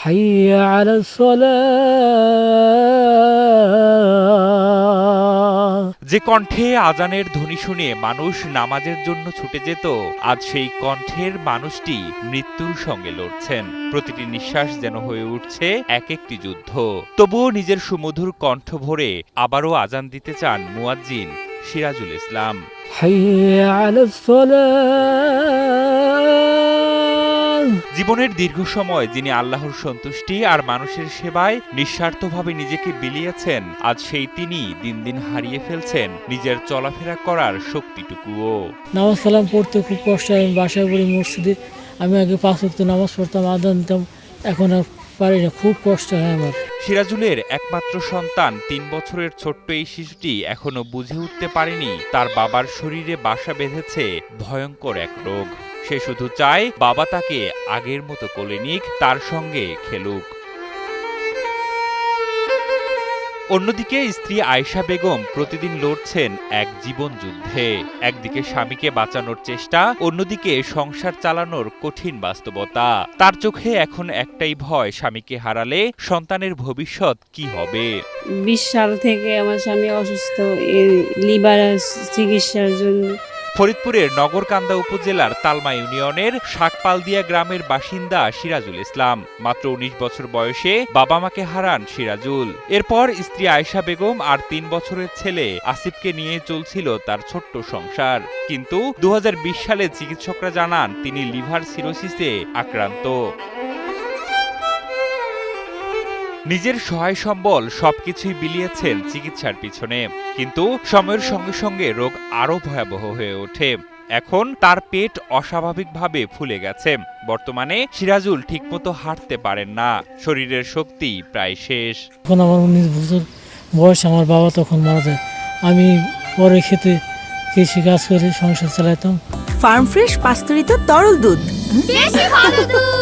حي على الصلاة। যে কণ্ঠে আজানের ধ্বনি শুনে মানুষ নামাজের জন্য ছুটে যেত, আজ সেই কণ্ঠের মানুষটি মৃত্যুর সঙ্গে লড়ছেন। প্রতিটি নিঃশ্বাস যেন হয়ে উঠছে এক একটি যুদ্ধ। তবুও নিজের সুমধুর কণ্ঠ ভরে আবারও আজান দিতে চান মুয়াজ্জিন সিরাজুল ইসলাম। حي على الصلاة। জীবনের দীর্ঘ সময় যিনি আল্লাহর সন্তুষ্টি আর মানুষের সেবায় নিঃস্বার্থভাবে নিজেকে বিলিয়েছেন, আজ সেই তিনি দিন দিন হারিয়ে ফেলছেন নিজের চলাফেরা করার শক্তিটুকুও। নামাজ কালাম পড়তে খুব কষ্ট হয়। আমি বাসায় পড়ি মসজিদে। আমি আগে 5 ওয়াক্ত নামাজ পড়তাম, আজান দিতাম, এখন আর পারি না, খুব কষ্ট হয় আমার। সিরাজুলের একমাত্র সন্তান 3 বছরের ছোট্ট এই শিশুটি এখনো বুঝে উঠতে পারেনি তার বাবার শরীরে বাসা বেঁধেছে ভয়ঙ্কর এক রোগ। সে শুধু চায় বাবা তাকে আগের মতো কোলে নিক, তার সঙ্গে খেলুক। অন্যদিকে স্ত্রী আয়েশা বেগম প্রতিদিন লড়ছেন এক জীবন যুদ্ধে। একদিকে স্বামীকে বাঁচানোর চেষ্টা, অন্যদিকে সংসার চালানোর কঠিন বাস্তবতা। তার চোখে এখন একটাই ভয়, স্বামীকে হারালে সন্তানের ভবিষ্যৎ কি হবে। 20 সাল থেকে আমার স্বামী অসুস্থ, এই লিভার চিকিৎসার জন্য। ফরিদপুরের নগরকান্দা উপজেলার তালমা ইউনিয়নের শাকপালদিয়া গ্রামের বাসিন্দা সিরাজুল ইসলাম। মাত্র 19 বছর বয়সে বাবা মাকে হারান সিরাজুল। এরপর স্ত্রী আয়েশা বেগম আর 3 বছরের ছেলে আসিফকে নিয়ে চলছিল তার ছোট্ট সংসার। কিন্তু 2020 সালে চিকিৎসকরা জানান তিনি লিভার সিরোসিসে আক্রান্ত। নিজের সহায় সম্বল সবকিছুই বিলিয়েছেন চিকিৎসার পিছনে, কিন্তু সময়ের সঙ্গে সঙ্গে রোগ আরো ভয়াবহ হয়ে ওঠে। এখন তার পেট অস্বাভাবিকভাবে ফুলে গেছে। বর্তমানে সিরাজুল ঠিকমতো হাঁটতে পারেন না, শরীরের শক্তি প্রায় শেষ। এখন আমার 19 বছর বয়স, আমার বাবা তখন মারা যায়। আমি পরে খেতে কৃষি কাজ করে সংসার চালাতাম। ফার্ম ফ্রেশ পাস্তুরিত তরল দুধ, বেশি ভালো দুধ।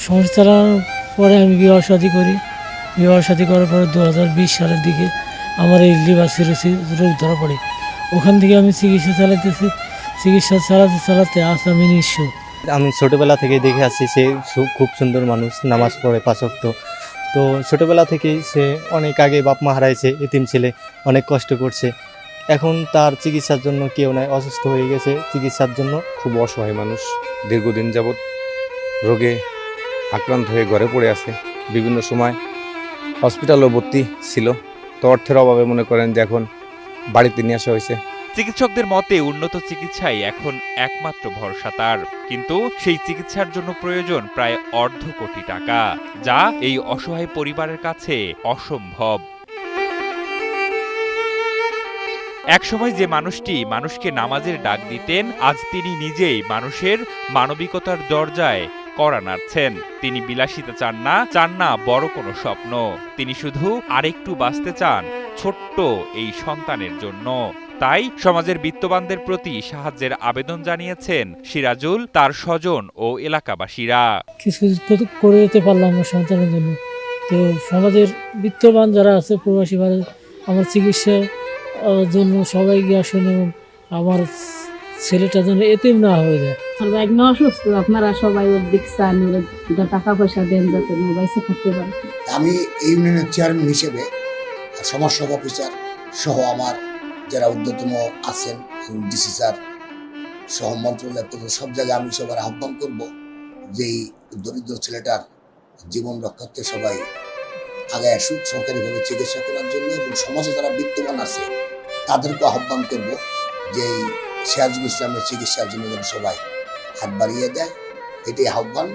সংসার চালানোর পরে আমি বিবাহ শাদী করি। বিবাহ শাদী করার পরে 2020 সালের দিকে আমার এই লিভার সিরোসিস রোগ ধরা পড়ে। ওখান থেকে আমি চিকিৎসা চালাতেছি। চিকিৎসা চালাতে চালাতে আজ আমি নিঃস্ব। আমি ছোটোবেলা থেকেই দেখে আসছি সে খুব সুন্দর মানুষ, নামাজ পড়ে 5 ওয়াক্ত। তো ছোটোবেলা থেকেই সে অনেক আগে বাপ মা হারাইছে, এতিম ছেলে, অনেক কষ্ট করছে। এখন তার চিকিৎসার জন্য কেউ নাই, অসুস্থ হয়ে গেছে চিকিৎসার জন্য। খুব অসহায় মানুষ, দীর্ঘদিন যাবৎ রোগে আক্রান্ত হয়ে ঘরে পড়ে আছে। বিভিন্ন সময় হসপিটালও ভর্তি ছিল, তো অর্থের অভাবে মনে করেন যে এখন বাড়িতে নিয়ে আসা হয়েছে। চিকিৎসকদের মতে উন্নত চিকিৎসাই এখন একমাত্র ভরসা তার, কিন্তু সেই চিকিৎসার জন্য প্রয়োজন প্রায় $250 কোটি টাকা, যা এই অসহায় পরিবারের কাছে অসম্ভব। একসময় যে মানুষটি মানুষকে নামাজের ডাক দিতেন, আজ তিনি নিজেই মানুষের মানবিকতার দরজায় কড়া নাড়ছেন। তিনি বিলাসিতা চান না বড় কোনো স্বপ্ন। তিনি শুধু আরেকটু বাঁচতে চান ছোট্ট এই সন্তানের জন্য। তাই সমাজের বিত্তবানদের প্রতি সাহায্যের আবেদন জানিয়েছেন সিরাজুল, তার স্বজন ও এলাকাবাসীরা। কিছু করে যেতে পারলাম না সন্তানের জন্য। তো সমাজের বিত্তবান যারা আছে, প্রবাসী ভারত, আমার চিকিৎসা জন্য সবাই গিয়ে আসুন এবং আমার ছেলেটা যেন এতিম না হয়ে যায়। একদম অসুস্থ, আপনারা সবাই ওর দিক চান, ওর টাকা পয়সা দেন যাতে মোবাইলে থাকতে পারে। আমি এই ইউনিয়নের চেয়ারম্যান হিসেবে, সমাজসেবা অফিসার সহ আমার যারা ঊর্ধ্বতন আছেন, ডিসি স্যার সহ মন্ত্রণালয়, সব জায়গায় আমি সবার আহ্বান করব যে এই দরিদ্র ছেলেটার জীবন রক্ষার্থে সবাই আগে আসুক সরকারিভাবে চিকিৎসা করার জন্য, এবং সমাজে যারা বিত্তবান আছে তাদেরকে আহ্বান করব যে এই সিরাজুল ইসলামের চিকিৎসার জন্য যেন সবাই হাত বাড়িয়ে দেয়। এটাই আহ্বান।